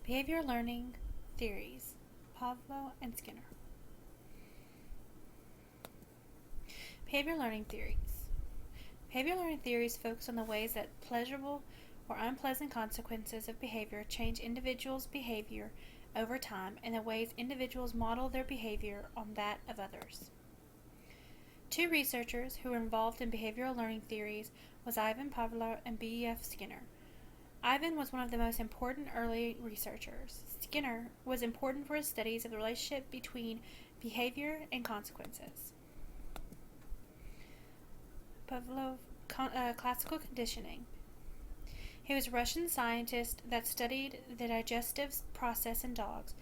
Behavior learning theories, Pavlov and Skinner. Behavior learning theories. Behavior learning theories focus on the ways that pleasurable or unpleasant consequences of behavior change individuals' behavior over time and the ways individuals model their behavior on that of others. Two researchers who were involved in behavioral learning theories was Ivan Pavlov and B.F. Skinner. Ivan was one of the most important early researchers. Skinner was important for his studies of the relationship between behavior and consequences. Pavlov, classical conditioning. He was a Russian scientist that studied the digestive process in dogs.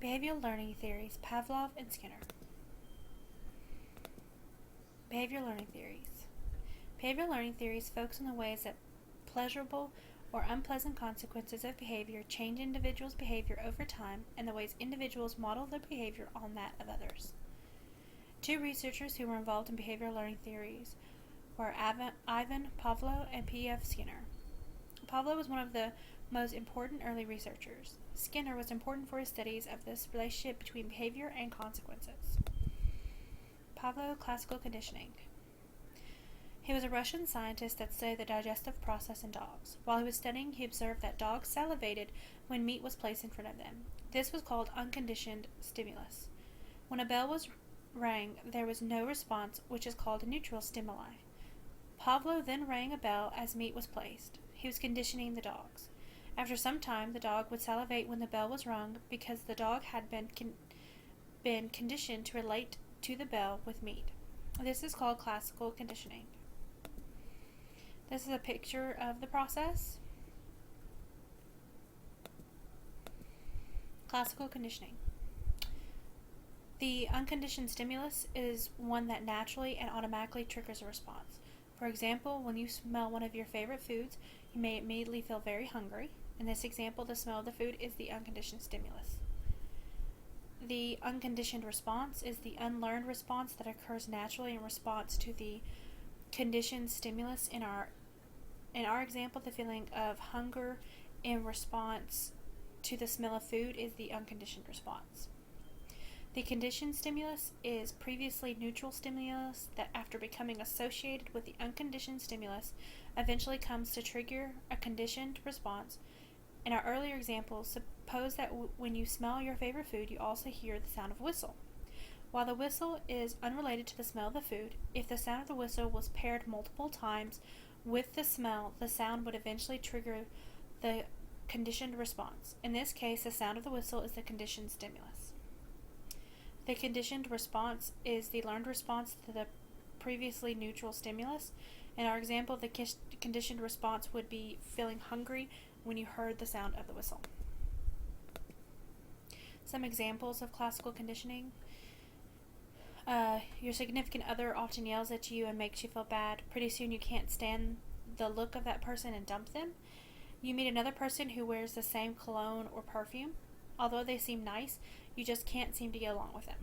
Behavioral learning theories, Pavlov and Skinner. Behavioral learning theories. Behavioral learning theories focus on the ways that pleasurable or unpleasant consequences of behavior change individuals' behavior over time and the ways individuals model their behavior on that of others. Two researchers who were involved in behavioral learning theories were Ivan Pavlov and P.F. Skinner. Pavlov was one of the most important early researchers. Skinner was important for his studies of this relationship between behavior and consequences. Pavlov classical conditioning. He was a Russian scientist that studied the digestive process in dogs. While he was studying, he observed that dogs salivated when meat was placed in front of them. This was called unconditioned stimulus. When a bell was rang, there was no response, which is called a neutral stimuli. Pavlov then rang a bell as meat was placed. He was conditioning the dogs. After some time, the dog would salivate when the bell was rung because the dog had been conditioned to relate to the bell with meat. This is called classical conditioning. This is a picture of the process. Classical conditioning. The unconditioned stimulus is one that naturally and automatically triggers a response. For example, when you smell one of your favorite foods, you may immediately feel very hungry. In this example, the smell of the food is the unconditioned stimulus. The unconditioned response is the unlearned response that occurs naturally in response to the conditioned stimulus. In our example, the feeling of hunger in response to the smell of food is the unconditioned response. The conditioned stimulus is previously neutral stimulus that, after becoming associated with the unconditioned stimulus, eventually comes to trigger a conditioned response. In our earlier example, suppose that when you smell your favorite food, you also hear the sound of a whistle. While the whistle is unrelated to the smell of the food, if the sound of the whistle was paired multiple times with the smell, the sound would eventually trigger the conditioned response. In this case, the sound of the whistle is the conditioned stimulus. The conditioned response is the learned response to the previously neutral stimulus. In our example, the conditioned response would be feeling hungry when you heard the sound of the whistle. Some examples of classical conditioning. Your significant other often yells at you and makes you feel bad. Pretty soon you can't stand the look of that person and dump them. You meet another person who wears the same cologne or perfume. Although they seem nice, you just can't seem to get along with them.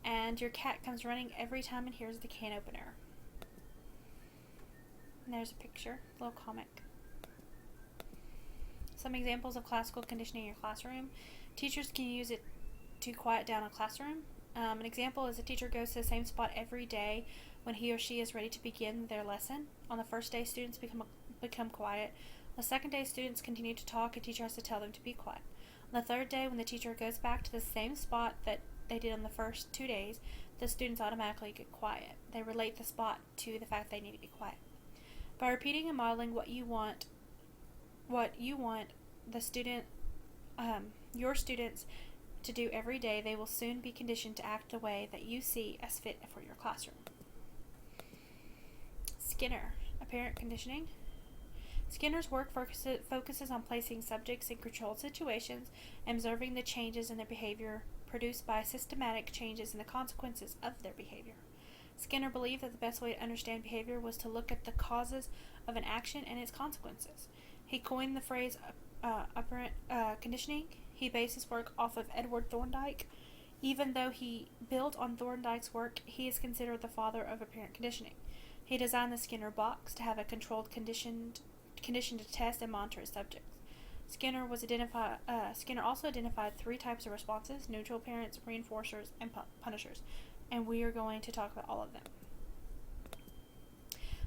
And your cat comes running every time it hears the can opener. And there's a picture, a little comic. Some examples of classical conditioning in your classroom. Teachers can use it to quiet down a classroom. An example is a teacher goes to the same spot every day when he or she is ready to begin their lesson. On the first day, students become quiet. The second day, students continue to talk, and teacher has to tell them to be quiet. On the third day, when the teacher goes back to the same spot that they did on the first 2 days, the students automatically get quiet. They relate the spot to the fact they need to be quiet. By repeating and modeling what you want your students to do every day, they will soon be conditioned to act the way that you see as fit for your classroom. Skinner, apparent conditioning. Skinner's work focuses on placing subjects in controlled situations and observing the changes in their behavior produced by systematic changes in the consequences of their behavior. Skinner believed that the best way to understand behavior was to look at the causes of an action and its consequences. He coined the phrase apparent conditioning. He based his work off of Edward Thorndike. Even though he built on Thorndike's work, he is considered the father of apparent conditioning. He designed the Skinner box to have a controlled condition to test and monitor his subjects. Skinner also identified 3 types of responses: neutral parents, reinforcers, and punishers, and we are going to talk about all of them.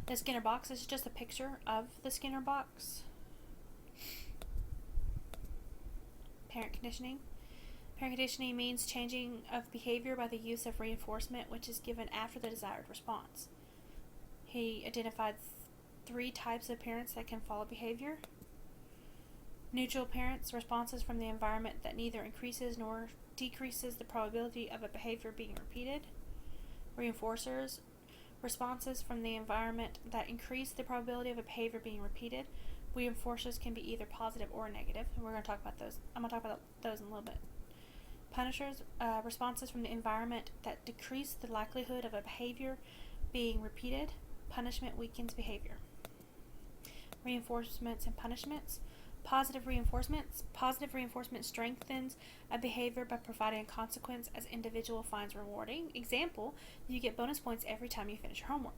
The Skinner box is just a picture of the Skinner box. Parent conditioning. Parent conditioning means changing of behavior by the use of reinforcement, which is given after the desired response. He identified 3 types of parents that can follow behavior. Neutral parents, responses from the environment that neither increases nor decreases the probability of a behavior being repeated. Reinforcers, responses from the environment that increase the probability of a behavior being repeated. Reinforcers can be either positive or negative, and we're going to talk about those. I'm going to talk about those in a little bit. Punishers, responses from the environment that decrease the likelihood of a behavior being repeated. Punishment weakens behavior. Reinforcements and punishments. Positive reinforcements. Positive reinforcement strengthens a behavior by providing a consequence as individual finds rewarding. Example, you get bonus points every time you finish your homework.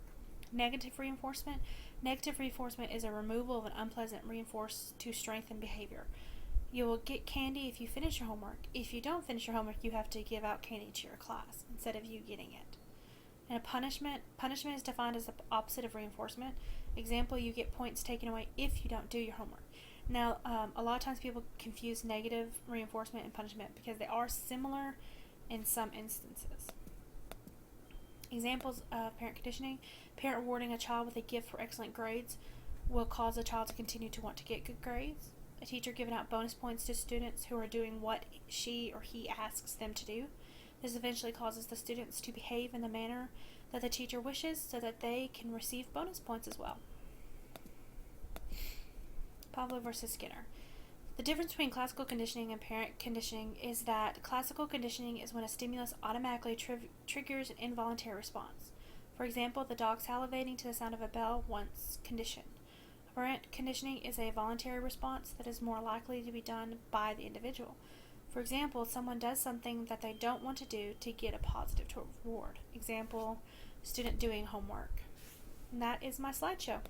Negative reinforcement. Negative reinforcement is a removal of an unpleasant reinforce to strengthen behavior. You will get candy if you finish your homework. If you don't finish your homework, you have to give out candy to your class instead of you getting it. And a punishment is defined as the opposite of reinforcement. Example, you get points taken away if you don't do your homework. Now, a lot of times people confuse negative reinforcement and punishment because they are similar in some instances. Examples of parent conditioning. Parent rewarding a child with a gift for excellent grades will cause a child to continue to want to get good grades. A teacher giving out bonus points to students who are doing what she or he asks them to do. This eventually causes the students to behave in the manner that the teacher wishes so that they can receive bonus points as well. Pavlov versus Skinner. The difference between classical conditioning and parent conditioning is that classical conditioning is when a stimulus automatically triggers an involuntary response. For example, the dog salivating to the sound of a bell once conditioned. Parent conditioning is a voluntary response that is more likely to be done by the individual. For example, someone does something that they don't want to do to get a positive reward. Example, student doing homework. And that is my slideshow.